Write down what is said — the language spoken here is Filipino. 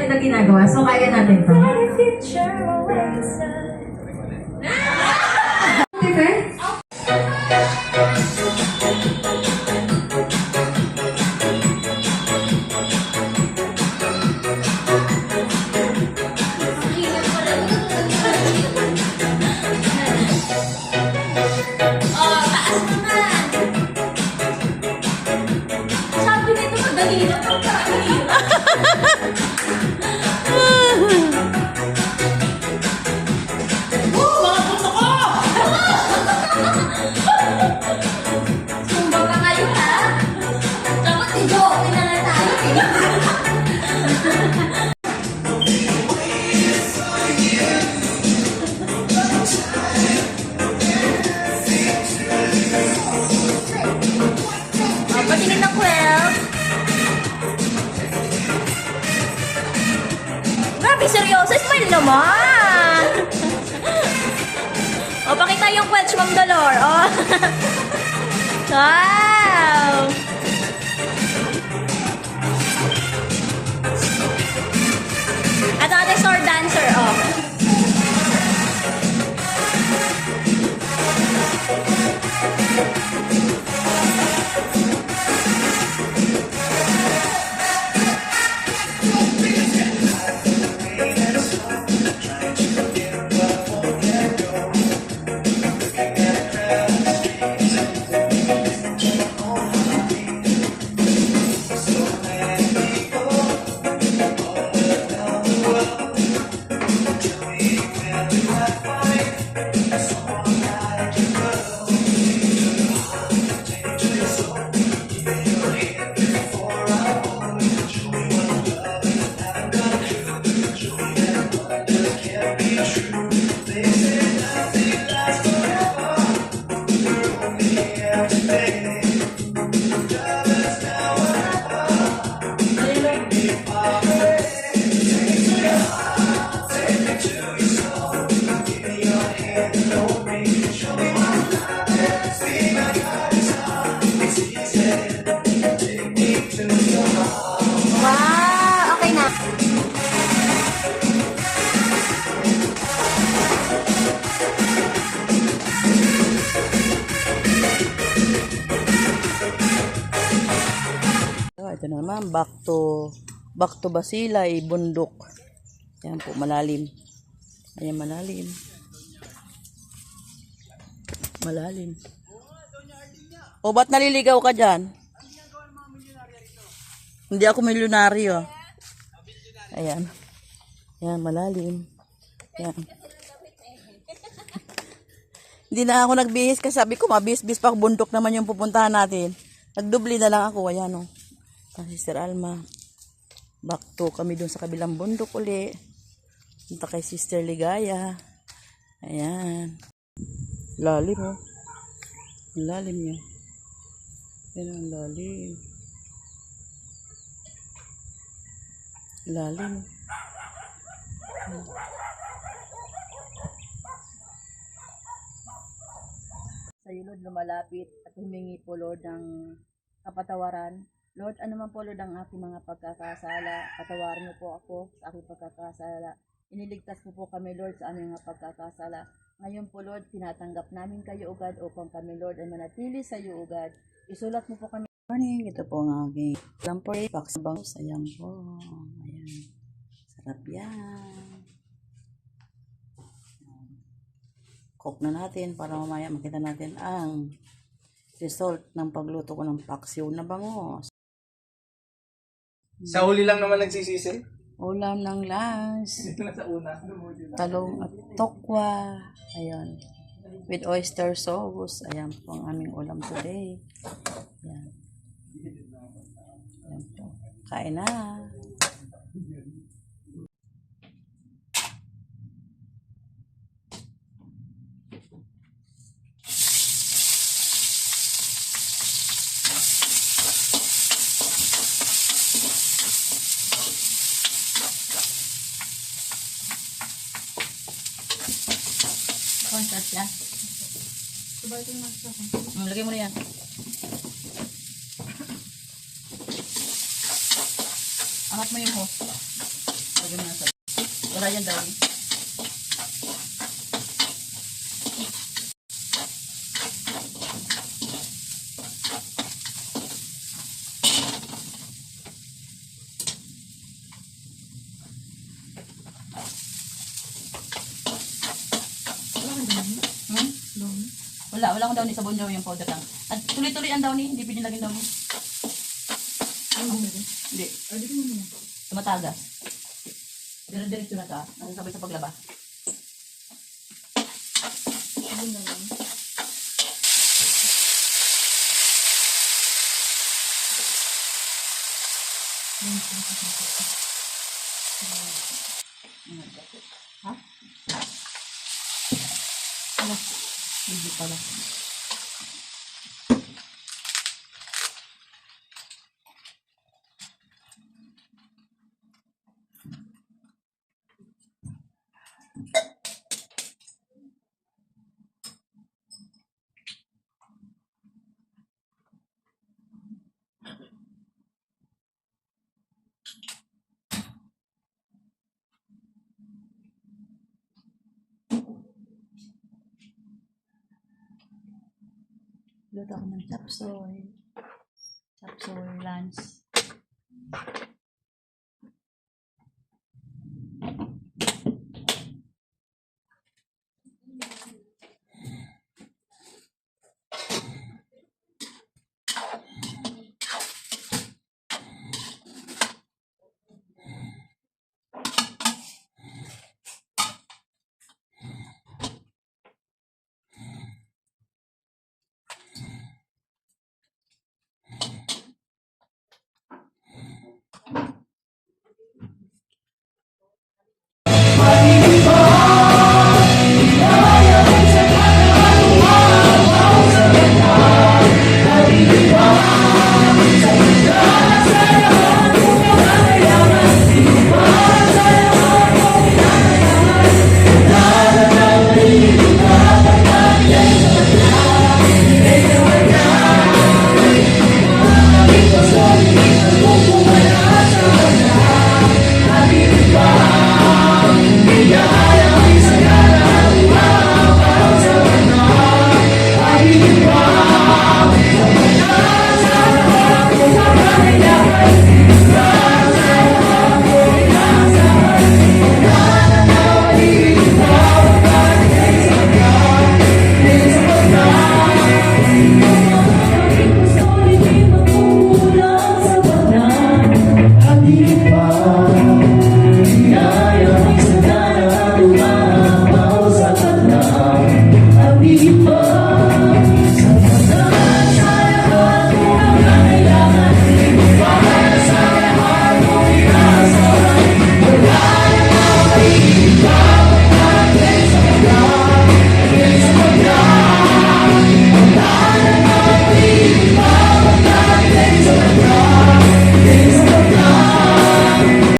natin na ginagawa. So, kaya natin to. Okay? Patingin ng 12. Grabe, seryoso. Smile naman. O, pakita yung Quelch, Ma'am Dolor. O. Wow. At ang ating sword dancer, o. Wow, okay na. Ito na naman, back to Basilay, bundok. Ayan po, malalim. Ayan, malalim. Malalim. O, ba't naliligaw ka dyan? Hindi ako milyonaryo. Ayan. Ayan, malalim. Ayan. Hindi na ako nagbihis kasi sabi ko, mabihis-bihis pa, bundok naman yung pupuntahan natin. Nagdubli na lang ako. Ayan, o. Sister Alma. Back to kami dun sa kabilang bundok uli. Punta kay Sister Ligaya. Ayan. Lalim, o. Lalim niya. Ayan ang lalim. Lalim. Sa iyo, Lord, lumalapit at humingi po, Lord, ng kapatawaran. Lord, ano man po, Lord, ang aking mga pagkakasala, patawarin niyo po ako sa aking pagkakasala. Iniligtas po kami, Lord, sa aming mga pagkakasala. Ngayon po, Lord, tinatanggap namin kayo, O God, upang kami, Lord, ay manatili sa iyo, O God. Isulat mo po kami. Morning, ito po ang aking lampore, box bangus. Ayan po. Ayan. Sarap yan. Cook na natin para mamaya makita natin ang result ng pagluto ko ng paksiw na bangus. Sa huli lang naman nagsisisi? Ulam ng lunch. Dito na sa una. Talong at tokwa. Ayan. With oyster sauce. Ayan po ang aming ulam today. Ayan. Ayan po. Kain na. Kontas yan. Lagay mo na yan. Angat mo yun, oh. Ryan daw. Hmm? Wala akong daw ni sabon daw yung powder lang. At tuloy-tuloy ang daw ni, hindi pinilagin daw ni. Hindi. Tumatagas. Dire-diretso na ka. Nasasabay sa paglaba. Ha? Ala, hindi pala. Luto ako ng chop suey. Chop suey lunch.